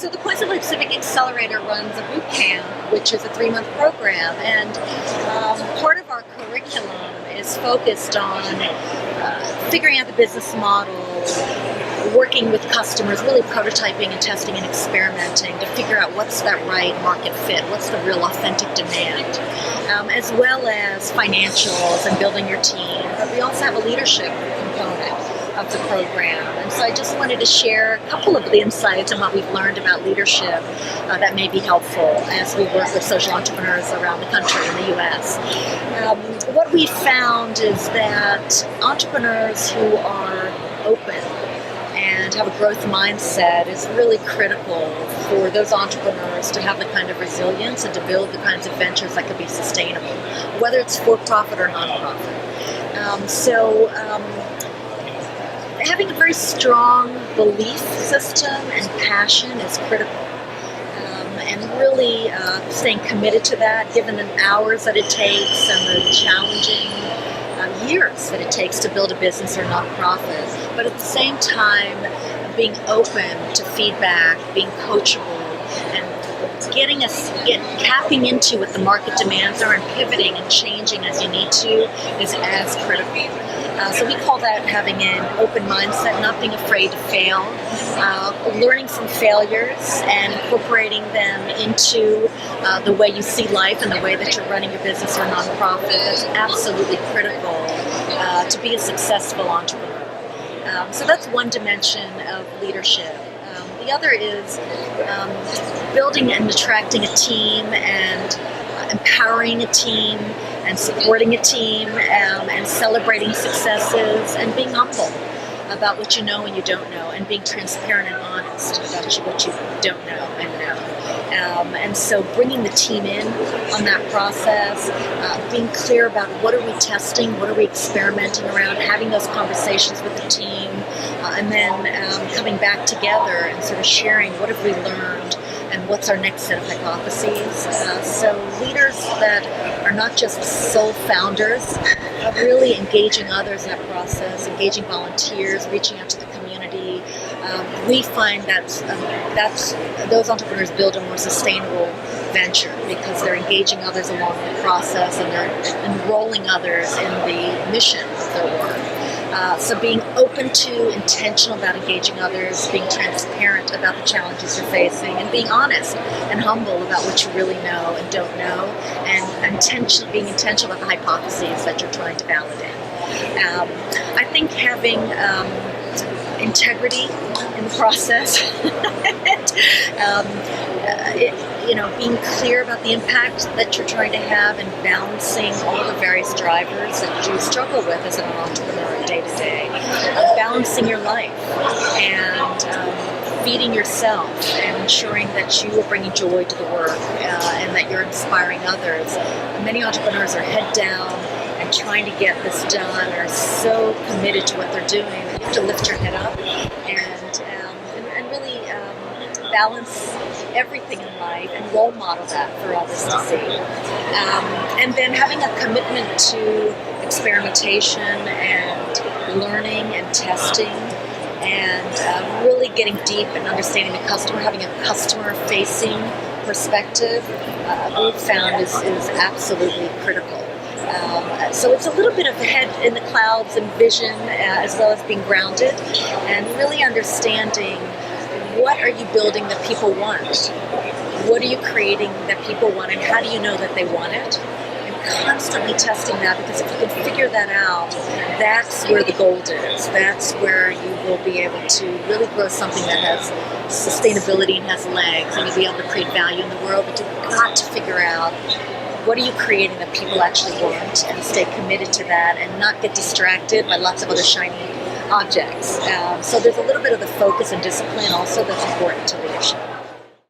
So the Points of Life Civic Accelerator runs a boot camp, which is a 3-month program, and part of our curriculum is focused on figuring out the business model, working with customers, really prototyping and testing and experimenting to figure out what's that right market fit, what's the real authentic demand, as well as financials and building your team. But we also have a leadership component of the program. And so I just wanted to share a couple of the insights on what we've learned about leadership that may be helpful as we work with social entrepreneurs around the country in the U.S. What we found is that entrepreneurs who are open and have a growth mindset is really critical for those entrepreneurs to have the kind of resilience and to build the kinds of ventures that could be sustainable, whether it's for-profit or non-profit. Having a very strong belief system and passion is critical. And really staying committed to that, given the hours that it takes and the challenging years that it takes to build a business or nonprofit. But at the same time, being open to feedback, being coachable, and tapping into what the market demands are and pivoting and changing as you need to is as critical. So we call that having an open mindset, not being afraid to fail, learning from failures and incorporating them into the way you see life and the way that you're running your business or nonprofit. That's absolutely critical to be a successful entrepreneur. So that's one dimension of leadership. The other is building and attracting a team and empowering a team and supporting a team and celebrating successes and being humble about what you know and you don't know and being transparent and honest about what you don't know and know. And so bringing the team in on that process, being clear about what are we testing, what are we experimenting around, having those conversations with the team, and then coming back together and sort of sharing what have we learned and what's our next set of hypotheses. So leaders that are not just sole founders, but really engaging others in that process, engaging volunteers, reaching out to the community. We find that those entrepreneurs build a more sustainable venture because they're engaging others along the process and they're enrolling others in the mission of their work. So being open to, intentional about engaging others, being transparent about the challenges you're facing, and being honest and humble about what you really know and don't know, and being intentional about the hypotheses that you're trying to validate. I think having integrity in the process, being clear about the impact that you're trying to have and balancing all the various drivers that you struggle with as an entrepreneur day to day, balancing your life and feeding yourself and ensuring that you are bringing joy to the work and that you're inspiring others. Many entrepreneurs are head down and trying to get this done, are so committed to what they're doing that you have to lift your head up and really balance everything in life and role model that for others to see. And then having a commitment to experimentation and learning and testing and really getting deep and understanding the customer, having a customer-facing perspective, we've found is absolutely critical. So it's a little bit of head in the clouds and vision as well as being grounded and really understanding what are you building that people want? What are you creating that people want, and how do you know that they want it? And constantly testing that, because if you can figure that out, that's where the gold is. That's where you will be able to really grow something that has sustainability and has legs, and you'll be able to create value in the world, but you've got to figure out what are you creating that people actually want and stay committed to that and not get distracted by lots of other shiny objects. So there's a little bit of the focus and discipline also that's important to leadership.